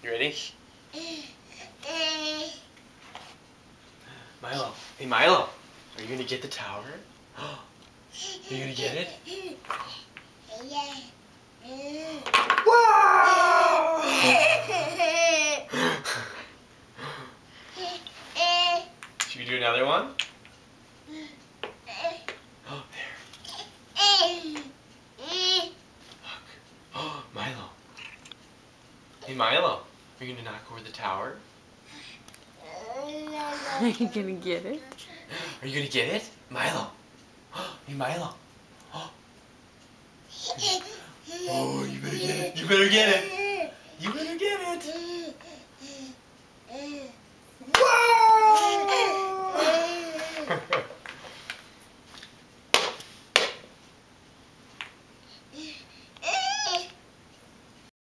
You ready? Milo. Hey, Milo. Are you going to get the tower? Are you going to get it? Wow! Should we do another one? Oh, there. Look. Oh, Milo. Hey, Milo. Are you going to knock over the tower? Are you gonna get it? Are you going to get it? Milo. Hey, Milo. Oh, you better get it. You better get it. You better get it.